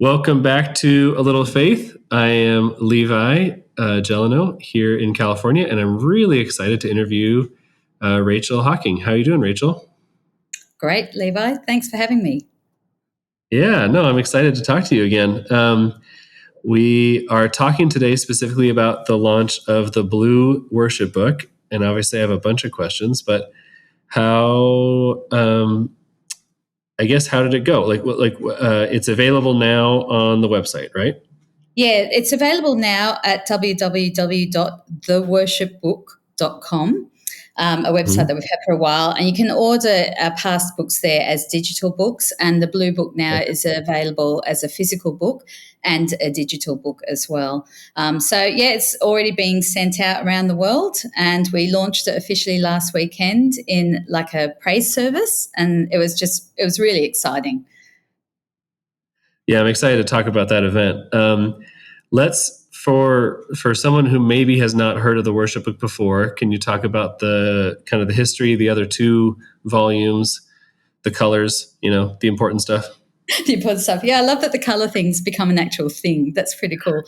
Welcome back to A Little Faith. I am Levi Gelano here in California, and I'm really excited to interview Rachel Hocking. How are you doing, Rachel? Great, Levi. Thanks for having me. Yeah, no, I'm excited to talk to you again. We are talking today specifically about the launch of the Blue Worship Book, and obviously I have a bunch of questions, but how did it go? It's available now on the website, right? Yeah, it's available now at www.theworshipbook.com, a website that we've had for a while. And you can order our past books there as digital books. And the Blue Book now is available as a physical book and a digital book as well. It's already being sent out around the world. And we launched it officially last weekend in like a praise service. And it was really exciting. Yeah, I'm excited to talk about that event. For someone who maybe has not heard of the worship book before, can you talk about the kind of the history, the other two volumes, the colors, the important stuff? The important stuff. Yeah, I love that the color thing's become an actual thing. That's pretty cool.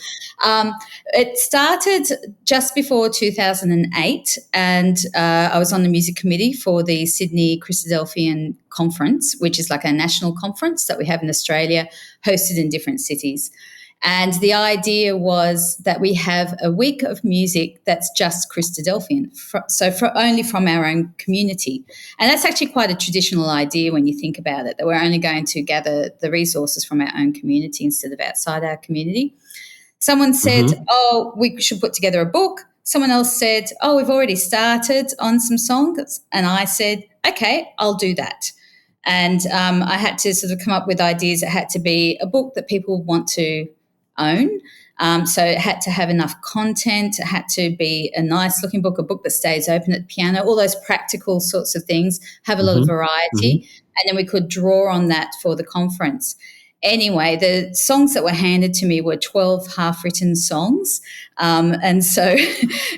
It started just before 2008, and I was on the music committee for the Sydney Christadelphian conference, which is like a national conference that we have in Australia, hosted in different cities. And the idea was that we have a week of music that's just Christadelphian, only from our own community. And that's actually quite a traditional idea when you think about it, that we're only going to gather the resources from our own community instead of outside our community. Someone said, we should put together a book. Someone else said, we've already started on some songs. And I said, okay, I'll do that. And I had to sort of come up with ideas. It had to be a book that people want to own. So it had to have enough content. It had to be a nice looking book, a book that stays open at the piano, all those practical sorts of things, have a lot of variety. And then we could draw on that for the conference. Anyway, the songs that were handed to me were 12 half-written songs. And so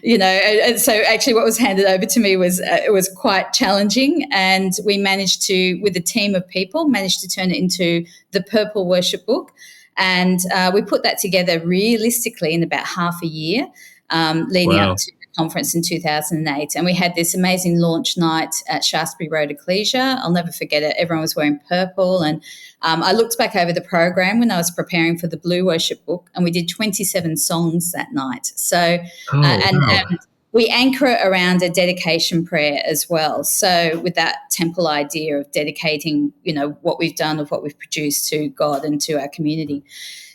actually what was handed over to me was it was quite challenging. And we managed to, with a team of people, turn it into the Purple Worship Book. And we put that together realistically in about half a year, leading up to the conference in 2008. And we had this amazing launch night at Shaftesbury Road Ecclesia. I'll never forget it. Everyone was wearing purple. And I looked back over the program when I was preparing for the Blue Worship Book, and we did 27 songs that night. So, we anchor it around a dedication prayer as well. So with that temple idea of dedicating, what we've done, of what we've produced to God and to our community.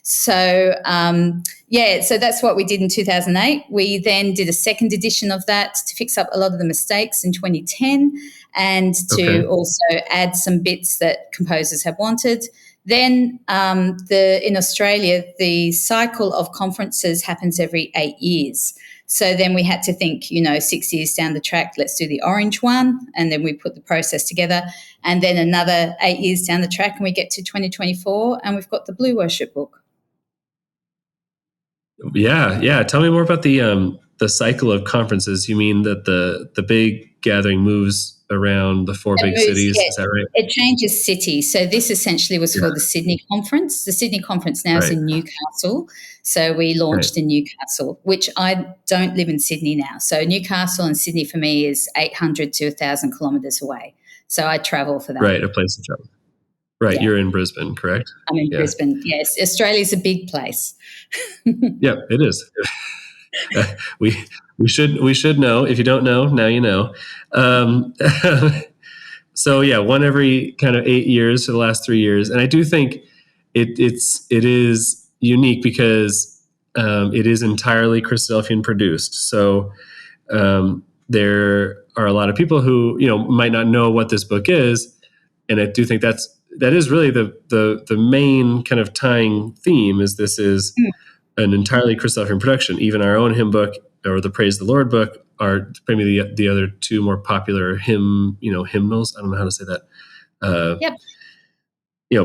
So, so that's what we did in 2008. We then did a second edition of that to fix up a lot of the mistakes in 2010 and to also add some bits that composers have wanted. Then in Australia, the cycle of conferences happens every 8 years. So then we had to think, 6 years down the track, let's do the orange one. And then we put the process together. And then another 8 years down the track, and we get to 2024, and we've got the Blue Worship Book. Yeah. Tell me more about the cycle of conferences. You mean that the big gathering moves around the four big cities? Yes. Is that right? It changes cities. So this essentially was for the Sydney conference. The Sydney conference now is in Newcastle. So we launched in Newcastle, which I don't live in Sydney now. So Newcastle and Sydney for me is 800 to 1,000 kilometres away. So I travel for that. Right, a place to travel. Right, You're in Brisbane, correct? I'm in Brisbane, yes. Australia's a big place. Yeah, it is. We should know. If you don't know, now you know. So one every kind of 8 years for the last 3 years, and I do think it is unique because it is entirely Christadelphian produced. So there are a lot of people who might not know what this book is, and I do think that is really the main kind of tying theme. Is this is an entirely Christadelphian production. Even our own hymn book or the Praise the Lord book are maybe the other two more popular hymnals. I don't know how to say that.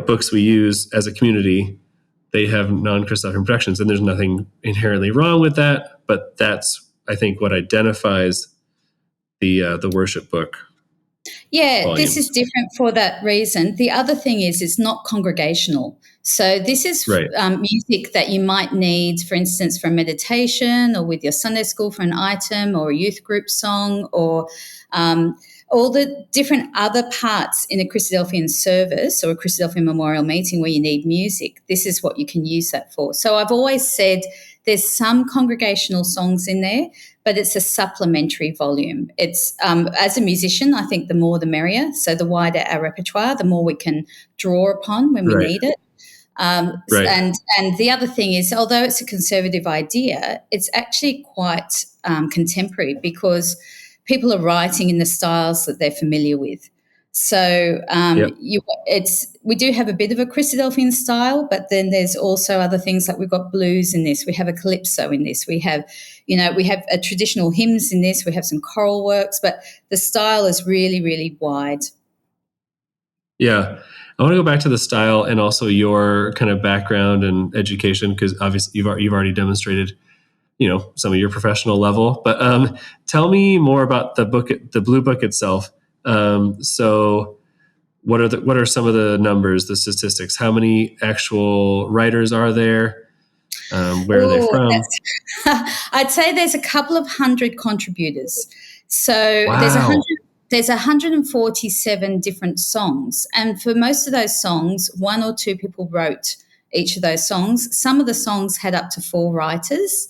Books we use as a community, they have non-Christadelphian productions, and there's nothing inherently wrong with that. But that's, I think, what identifies the worship book. Yeah, this is volumes. different for that reason. The other thing is it's not congregational. So this is Right. music that you might need, for instance, for meditation or with your Sunday school for an item or a youth group song or um, all the different other parts in a Christadelphian service or a Christadelphian memorial meeting where you need music. This is what you can use that for. So I've always said there's some congregational songs in there, but it's a supplementary volume. It's as a musician, I think the more the merrier. So the wider our repertoire, the more we can draw upon when we Right. need it. Right. And the other thing is, although it's a conservative idea, it's actually quite contemporary because people are writing in the styles that they're familiar with. So Yep. we do have a bit of a Christadelphian style, but then there's also other things like we've got blues in this, we have a calypso in this, we have a traditional hymns in this, we have some choral works, but the style is really, really wide. Yeah. I want to go back to the style and also your kind of background and education, because obviously you've already demonstrated, some of your professional level. But tell me more about the book, the Blue Book itself. So, what are some of the numbers, the statistics? How many actual writers are there? Where are they Oh, from? I'd say there's a couple of hundred contributors. So Wow. there's 147 different songs. And for most of those songs, one or two people wrote each of those songs. Some of the songs had up to four writers.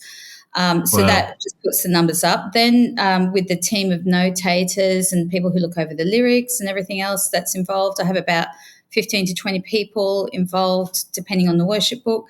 So Wow. that just puts the numbers up. Then with the team of notators and people who look over the lyrics and everything else that's involved, I have about 15 to 20 people involved, depending on the worship book,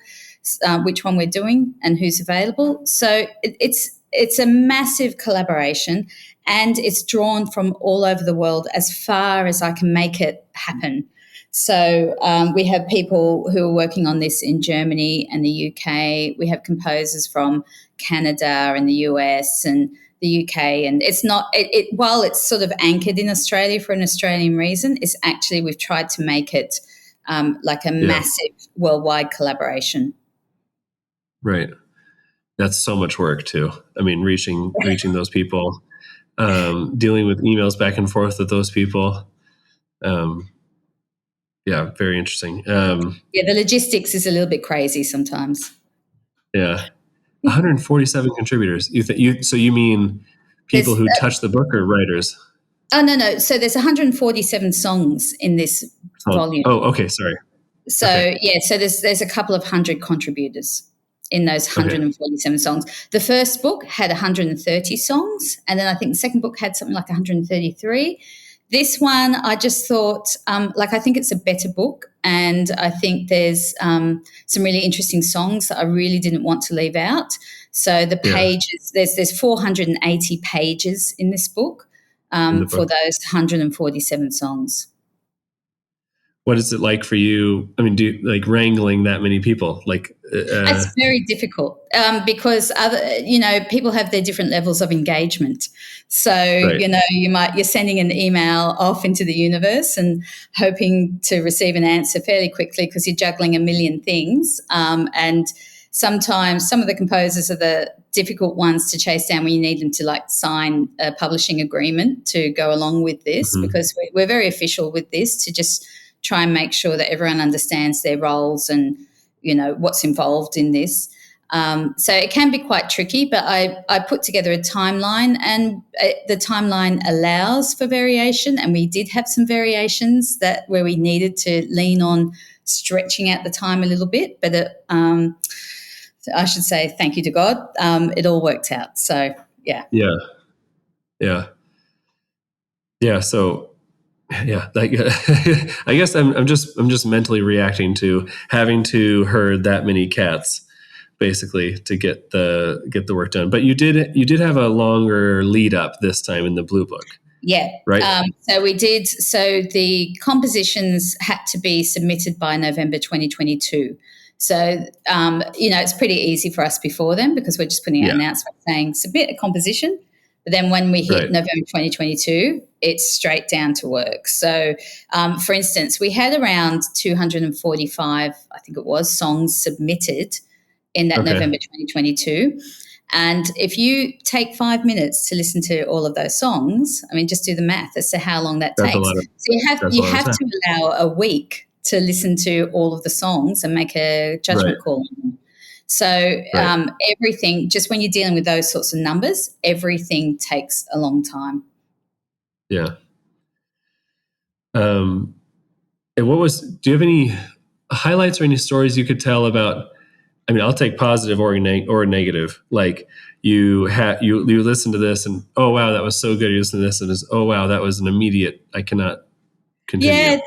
which one we're doing and who's available. So it's a massive collaboration, and it's drawn from all over the world as far as I can make it happen. So we have people who are working on this in Germany and the UK. We have composers from Canada and the US and the UK. And it's not, while it's sort of anchored in Australia for an Australian reason, it's actually, we've tried to make it like a Yeah. massive worldwide collaboration. Right. That's so much work too. I mean, reaching those people, dealing with emails back and forth with those people. Yeah, very interesting. Yeah, the logistics is a little bit crazy sometimes. Yeah, 147 contributors. So you mean people There's who touch the book or writers? Oh, no. So there's 147 songs in this volume. Oh, okay. Sorry. So Okay. yeah, so there's a couple of hundred contributors in those Okay. 147 songs. The first book had 130 songs, and then I think the second book had something like 133. This one, I just thought, I think it's a better book, and I think there's some really interesting songs that I really didn't want to leave out. So the Yeah. pages, there's 480 pages in this book In the for book. those 147 songs. What is it like for you? I mean, do you like wrangling that many people? It's very difficult because people have their different levels of engagement. So right. you're sending an email off into the universe and hoping to receive an answer fairly quickly because you're juggling a million things. And sometimes some of the composers are the difficult ones to chase down when you need them to sign a publishing agreement to go along with this, Mm-hmm. because we're very official with this to just try and make sure that everyone understands their roles and what's involved in this. So it can be quite tricky, but I put together a timeline, and the timeline allows for variation, and we did have some variations where we needed to lean on stretching out the time a little bit, but I should say thank you to God, it all worked out. So yeah. So yeah, I guess I'm just mentally reacting to having to herd that many cats basically to get the work done. But you did have a longer lead up this time in the Blue Book. Yeah. Right. So we did. So the compositions had to be submitted by November 2022. So, it's pretty easy for us before then because we're just putting out an announcement saying submit a composition. But then when we hit November 2022, it's straight down to work. So, for instance, we had around 245, I think it was, songs submitted in that November 2022. And if you take 5 minutes to listen to all of those songs, I mean, just do the math as to how long that That's a takes. lot of So that's a you lot of have time. to allow a week to listen to all of the songs and make a judgment Right. call on them. So Right. everything, just when you're dealing with those sorts of numbers, everything takes a long time. Yeah. And do you have any highlights or any stories you could tell about, I mean, I'll take positive or negative. Like you listen to this and, oh, wow, that was so good. You listen to this and oh, wow, that was an immediate, I cannot continue. Yeah,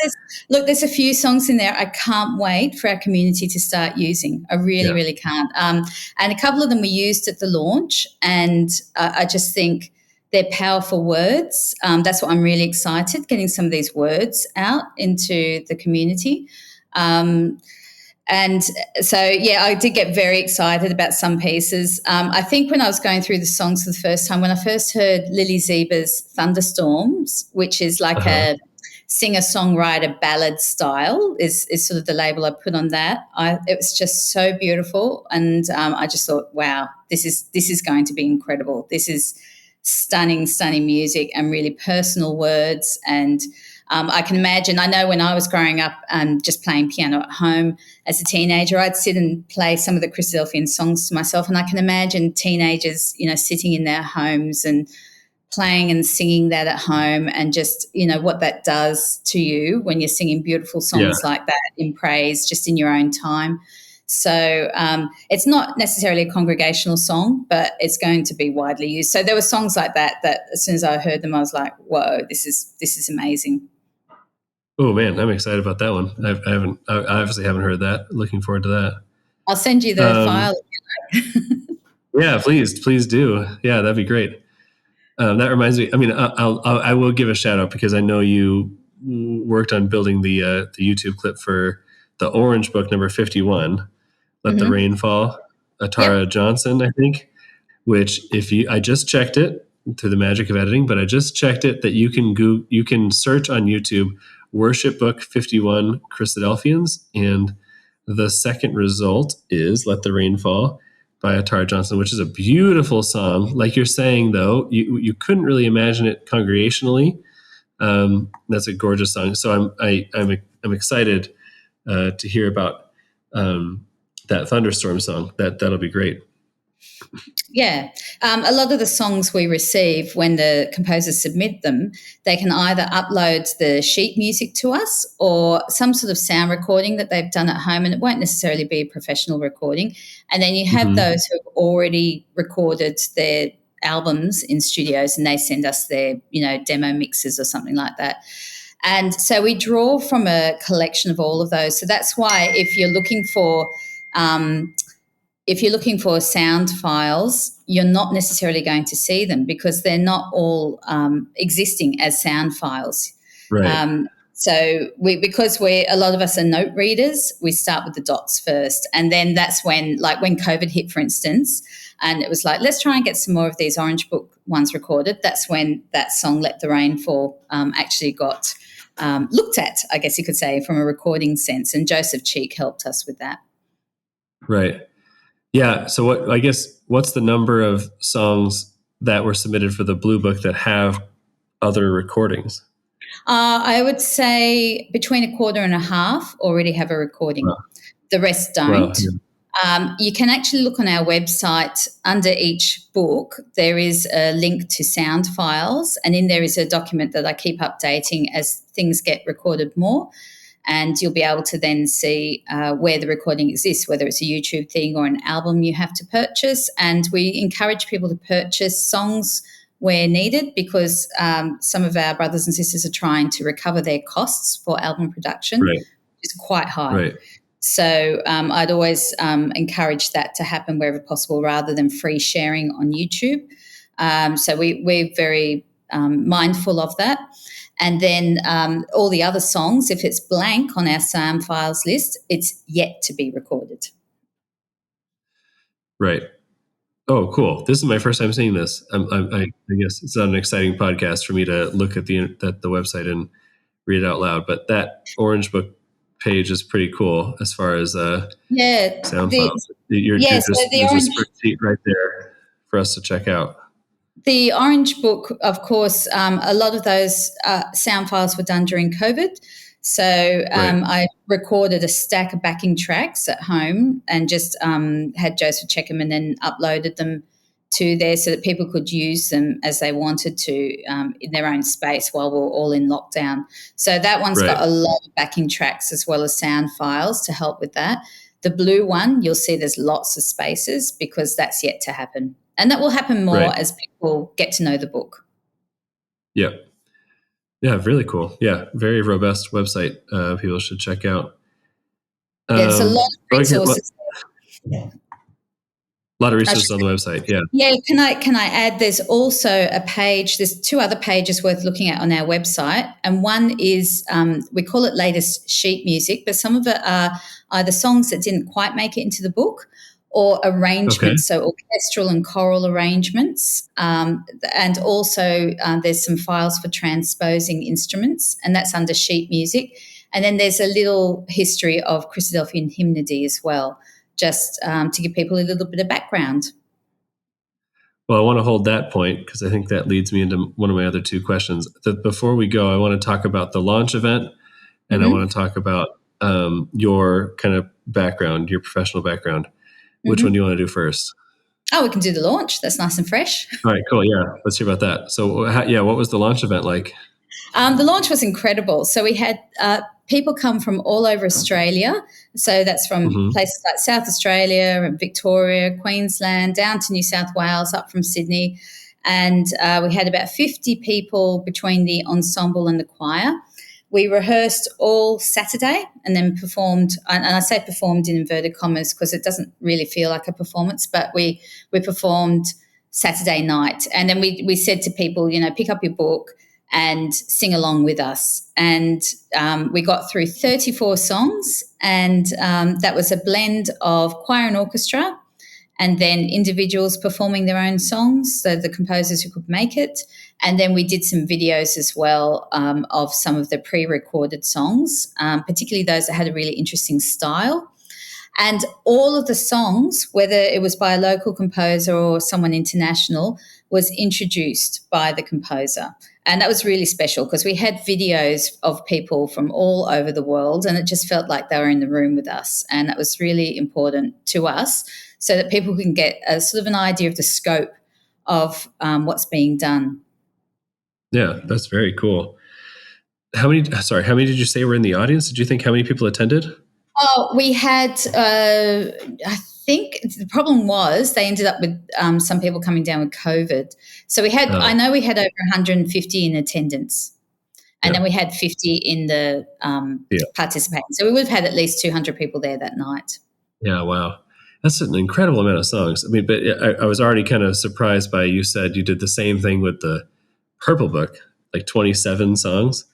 there's a few songs in there I can't wait for our community to start using. I really, really can't. And a couple of them we used at the launch, and I just think they're powerful words. That's what I'm really excited, getting some of these words out into the community. And so, yeah, I did get very excited about some pieces. I think when I was going through the songs for the first time, when I first heard Lily Zeba's Thunderstorms, which is like a singer-songwriter ballad style, is sort of the label I put on that. It was just so beautiful, and I just thought, wow, this is going to be incredible. This is stunning, stunning music and really personal words. And I can imagine, I know when I was growing up just playing piano at home as a teenager, I'd sit and play some of the Christadelphian songs to myself, and I can imagine teenagers, sitting in their homes and playing and singing that at home, and just, what that does to you when you're singing beautiful songs like that in praise, just in your own time. So it's not necessarily a congregational song, but it's going to be widely used. So there were songs like that as soon as I heard them, I was like, whoa, this is amazing. Oh man, I'm excited about that one. I obviously haven't heard that. Looking forward to that. I'll send you the file. Yeah, please do. Yeah, that'd be great. That reminds me. I mean, I will give a shout out because I know you worked on building the YouTube clip for the Orange Book number 51, "Let the Rain Fall," Tara Johnson, I think. Which, I just checked it through the magic of editing, but I just checked it that you can search on YouTube Worship Book 51 Christadelphians, and the second result is "Let the Rain Fall" by Tara Johnson, which is a beautiful song. Like you're saying, though, you couldn't really imagine it congregationally. That's a gorgeous song. So I'm excited to hear about that Thunderstorm song. That'll be great. Yeah. A lot of the songs we receive, when the composers submit them, they can either upload the sheet music to us or some sort of sound recording that they've done at home, and it won't necessarily be a professional recording. And then you have those who have already recorded their albums in studios, and they send us their, demo mixes or something like that. And so we draw from a collection of all of those. So that's why if you're looking for sound files, you're not necessarily going to see them because they're not all existing as sound files. Right. So because a lot of us are note readers, we start with the dots first. And then that's when COVID hit, for instance, and it was like, let's try and get some more of these Orange Book ones recorded. That's when that song, "Let the Rain Fall," actually got looked at, I guess you could say, from a recording sense. And Joseph Cheek helped us with that. Right. Yeah. So what's the number of songs that were submitted for the Blue Book that have other recordings? I would say between a quarter and a half already have a recording. Wow. The rest don't. Wow. Yeah. You can actually look on our website. Under each book, there is a link to sound files, and in there is a document that I keep updating as things get recorded more. And you'll be able to then see where the recording exists, whether it's a YouTube thing or an album you have to purchase. And we encourage people to purchase songs where needed, because some of our brothers and sisters are trying to recover their costs for album production, right, which is quite high. Right. So I'd always encourage that to happen wherever possible, rather than free sharing on YouTube. So we're very mindful of that. And then all the other songs, if it's blank on our sound files list, it's yet to be recorded. Right. Oh, cool. This is my first time seeing this. I guess it's not an exciting podcast for me to look at the website and read it out loud, but that Orange Book page is pretty cool as far as sound files. There's a spreadsheet right there. for us to check out? The Orange Book, of course, a lot of those sound files were done during COVID. So I recorded a stack of backing tracks at home and just had Joseph check them and then uploaded them to there so that people could use them as they wanted to in their own space while we were all in lockdown. So that one's got a lot of backing tracks as well as sound files to help with that. The blue one, you'll see there's lots of spaces because that's yet to happen. And that will happen more as people get to know the book. Yeah. Yeah, really cool. Yeah, very robust website. People should check out. There's a lot of resources. A lot of resources on the website. Yeah. Yeah. Can I add? There's also a page. There's 2 other pages worth looking at on our website, and one is we call it latest sheet music, but some of it are either songs that didn't quite make it into the book, or arrangements, so orchestral and choral arrangements. And also there's some files for transposing instruments, and that's under sheet music. And then there's a little history of Christadelphian hymnody as well, just to give people a little bit of background. Well, I want to hold that point because I think that leads me into one of my other 2 questions. Before we go, I want to talk about the launch event, and I want to talk about your kind of background, your professional background. Which one do you want to do first? Oh, we can do the launch. That's nice and fresh. All right, cool. Yeah, let's hear about that. So, what was the launch event like? The launch was incredible. So we had people come from all over Australia. So that's from places like South Australia and Victoria, Queensland, down to New South Wales, up from Sydney. And we had about 50 people between the ensemble and the choir. We rehearsed all Saturday and then performed, and I say performed in inverted commas because it doesn't really feel like a performance, but we performed Saturday night. And then we said to people, pick up your book and sing along with us. And we got through 34 songs, and that was a blend of choir and orchestra, and then individuals performing their own songs, so the composers who could make it. And then we did some videos as well of some of the pre-recorded songs, particularly those that had a really interesting style. And all of the songs, whether it was by a local composer or someone international, was introduced by the composer. And that was really special because we had videos of people from all over the world, and it just felt like they were in the room with us. And that was really important to us so that people can get a sort of an idea of the scope of what's being done. Yeah, that's very cool. How many did you say were in the audience? Did you think how many people attended? Oh, we had, I think the problem was they ended up with some people coming down with COVID. So I know we had over 150 in attendance, and then we had 50 in the participating. So we would have had at least 200 people there that night. Yeah, wow. That's an incredible amount of songs. I mean, but I was already kind of surprised by you said you did the same thing with the Purple Book, like 27 songs.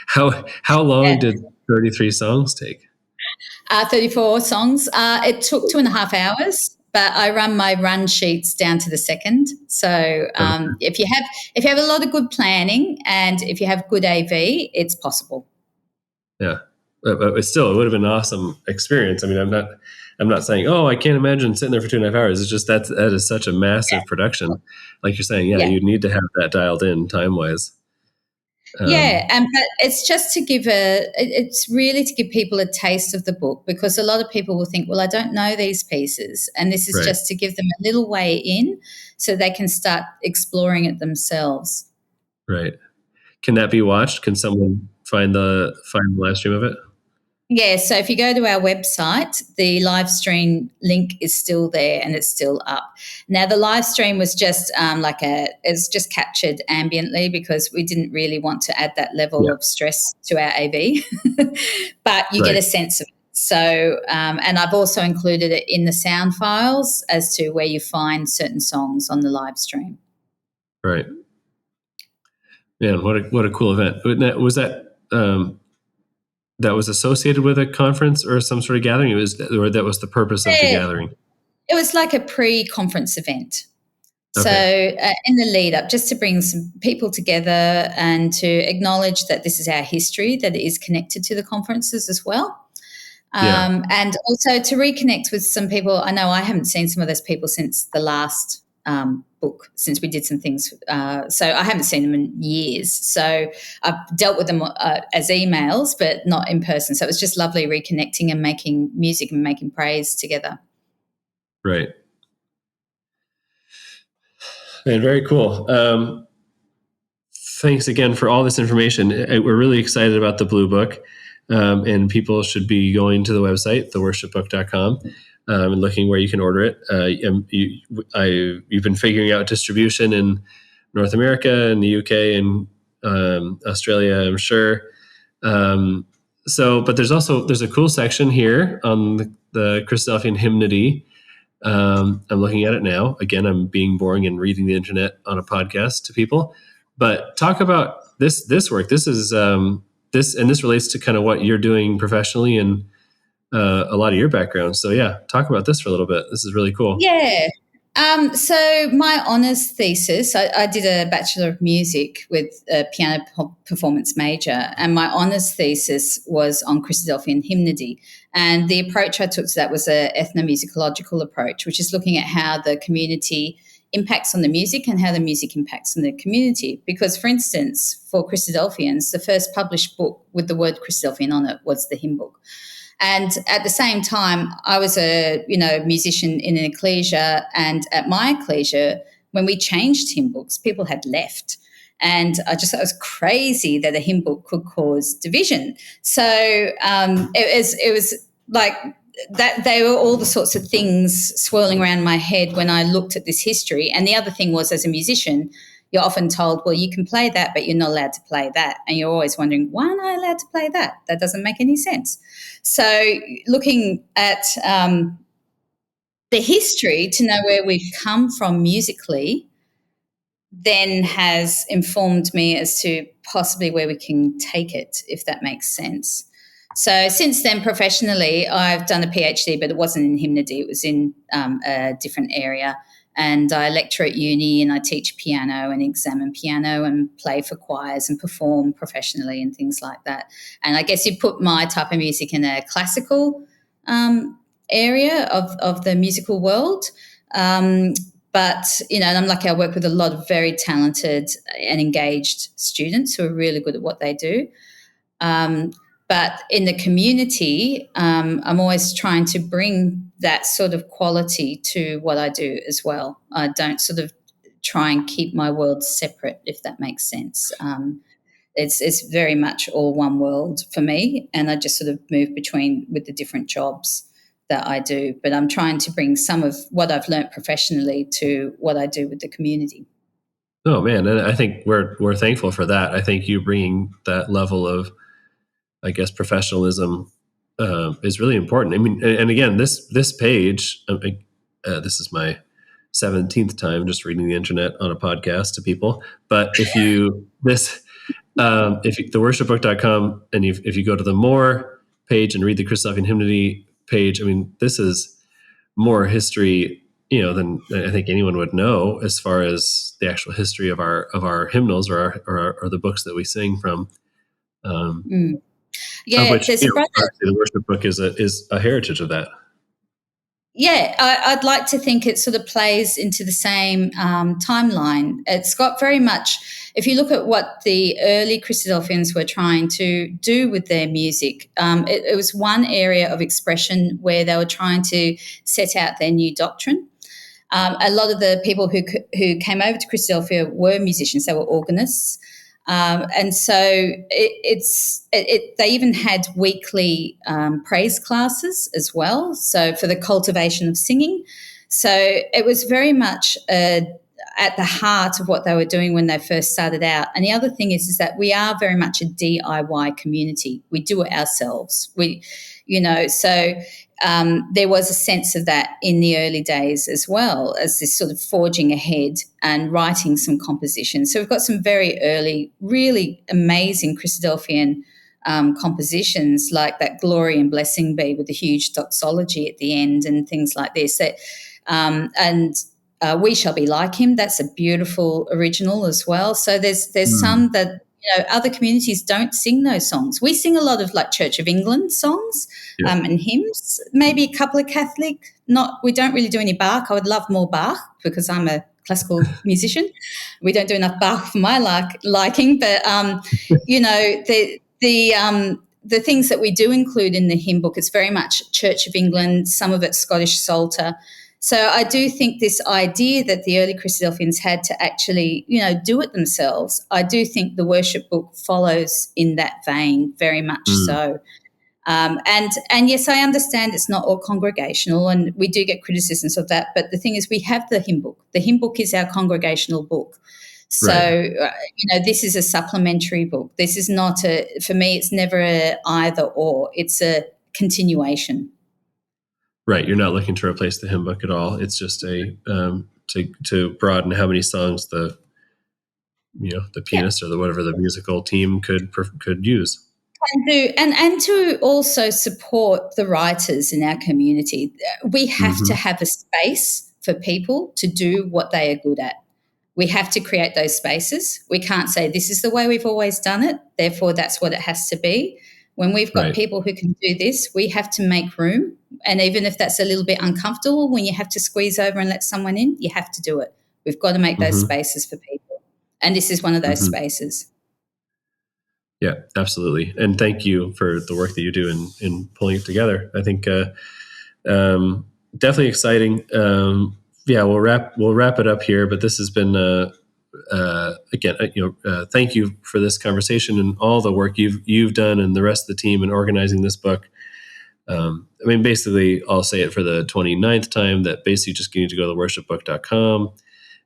How long did 33 songs take? 34 songs. It took 2.5 hours, but I run my run sheets down to the second. So if you have a lot of good planning and if you have good AV, it's possible. Yeah, but still, it would have been an awesome experience. I mean, I'm not saying, oh, I can't imagine sitting there for 2.5 hours. It's just that is such a massive production. Like you're saying, you need to have that dialed in time-wise. But it's just to it's really to give people a taste of the book, because a lot of people will think, well, I don't know these pieces. And this is just to give them a little way in so they can start exploring it themselves. Right. Can that be watched? Can someone find the live stream of it? Yeah, so if you go to our website, the live stream link is still there and it's still up. Now, the live stream was just it's just captured ambiently because we didn't really want to add that level of stress to our AV, but you get a sense of it. So, and I've also included it in the sound files as to where you find certain songs on the live stream. Right. Man, what a cool event. Was that that was associated with a conference or some sort of gathering? Or that was the purpose of the gathering? It was like a pre-conference event. So in the lead up, just to bring some people together and to acknowledge that this is our history, that it is connected to the conferences as well. Yeah. And also to reconnect with some people. I know I haven't seen some of those people since the last book, since we did some things. So I haven't seen them in years. So I've dealt with them as emails, but not in person. So it was just lovely reconnecting and making music and making praise together. Right. And very cool. Thanks again for all this information. We're really excited about the Blue Book, and people should be going to the website, theworshipbook.com, and looking where you can order it. You've been figuring out distribution in North America and the UK and Australia, I'm sure. But there's a cool section here on the Christadelphian hymnody. I'm looking at it now. Again, I'm being boring and reading the internet on a podcast to people. But talk about this work. This is this relates to kind of what you're doing professionally and a lot of your background. So yeah, talk about this for a little bit. This is really cool. Yeah. So my honours thesis, I did a Bachelor of Music with a piano performance major, and my honours thesis was on Christadelphian hymnody. And the approach I took to that was an ethnomusicological approach, which is looking at how the community impacts on the music and how the music impacts on the community. Because, for instance, for Christadelphians, the first published book with the word Christadelphian on it was the hymn book. And at the same time, I was a musician in an ecclesia, and at my ecclesia, when we changed hymn books, people had left. And I just thought it was crazy that a hymn book could cause division. So it was like that. They were all the sorts of things swirling around my head when I looked at this history. And the other thing was, as a musician, you're often told, well, you can play that, but you're not allowed to play that. And you're always wondering, why am I allowed to play that? That doesn't make any sense. So looking at the history to know where we've come from musically then has informed me as to possibly where we can take it, if that makes sense. So since then, professionally, I've done a PhD, but it wasn't in hymnody. It was in a different area. And I lecture at uni and I teach piano and examine piano and play for choirs and perform professionally and things like that. And I guess you'd put my type of music in a classical area of the musical world. But, and I'm lucky I work with a lot of very talented and engaged students who are really good at what they do. But in the community, I'm always trying to bring that sort of quality to what I do as well. I don't sort of try and keep my world separate, if that makes sense. It's very much all one world for me, and I just sort of move between with the different jobs that I do. But I'm trying to bring some of what I've learnt professionally to what I do with the community. Oh man, and I think we're thankful for that. I think you bringing that level of, I guess, professionalism is really important. I mean, and again, this page, this is my 17th time just reading the internet on a podcast to people. But if you theworshipbook.com, and if you go to the more page and read the Christadelphian hymnody page, I mean, this is more history, than I think anyone would know as far as the actual history of our hymnals or the books that we sing from. Yeah, which, there's a brother. The worship book is a heritage of that. Yeah, I'd like to think it sort of plays into the same timeline. It's got very much, if you look at what the early Christadelphians were trying to do with their music, it was one area of expression where they were trying to set out their new doctrine. A lot of the people who came over to Christadelphia were musicians, they were organists. And so they even had weekly praise classes as well, so for the cultivation of singing. So it was very much at the heart of what they were doing when they first started out. And the other thing is that we are very much a DIY community. We do it ourselves. So there was a sense of that in the early days as well, as this sort of forging ahead and writing some compositions. So we've got some very early, really amazing Christadelphian compositions, like that Glory and Blessing Be with the huge doxology at the end and things like this. We Shall Be Like Him, that's a beautiful original as well. So there's some that other communities don't sing those songs. We sing a lot of like Church of England songs and hymns, maybe a couple of Catholic. We don't really do any Bach. I would love more Bach because I'm a classical musician. We don't do enough Bach for my liking, but the things that we do include in the hymn book, it's very much Church of England, some of it's Scottish Psalter. So I do think this idea that the early Christadelphians had to actually, do it themselves, I do think the worship book follows in that vein, very much so. And yes, I understand it's not all congregational, and we do get criticisms of that. But the thing is, we have the hymn book. The hymn book is our congregational book. So, this is a supplementary book. This is not for me, it's never a either or. It's a continuation. Right. You're not looking to replace the hymn book at all. It's just to broaden how many songs the pianist or whatever the musical team could use. And to also support the writers in our community. We have to have a space for people to do what they are good at. We have to create those spaces. We can't say this is the way we've always done it, therefore that's what it has to be. When we've got people who can do this, we have to make room. And even if that's a little bit uncomfortable, when you have to squeeze over and let someone in, you have to do it. We've got to make those spaces for people. And this is one of those spaces. Yeah, absolutely. And thank you for the work that you do in pulling it together. I think definitely exciting. We'll wrap it up here, but this has been again, thank you for this conversation and all the work you've done and the rest of the team in organizing this book. Basically, I'll say it for the 29th time that basically just need to go to worshipbook.com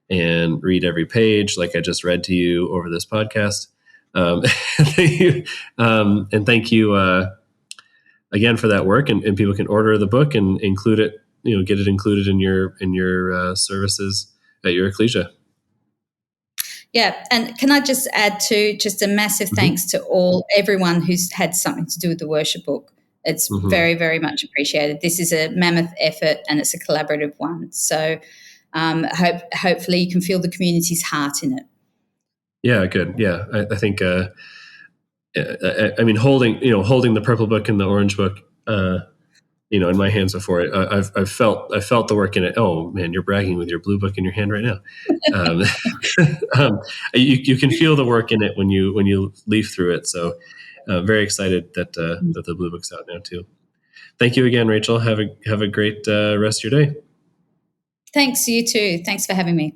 and read every page like I just read to you over this podcast. And thank you again for that work. And people can order the book and include it, get it included in your services at your ecclesia. Yeah, and can I just add just a massive thanks to everyone who's had something to do with the worship book. It's very, very much appreciated. This is a mammoth effort and it's a collaborative one. So hopefully you can feel the community's heart in it. Yeah, good. Yeah, I think, holding the purple book and the orange book, in my hands before it, I've felt the work in it. Oh man, you're bragging with your blue book in your hand right now. You can feel the work in it when you leaf through it. So very excited that the blue book's out now too. Thank you again, Rachel. Have a great rest of your day. Thanks, you too. Thanks for having me.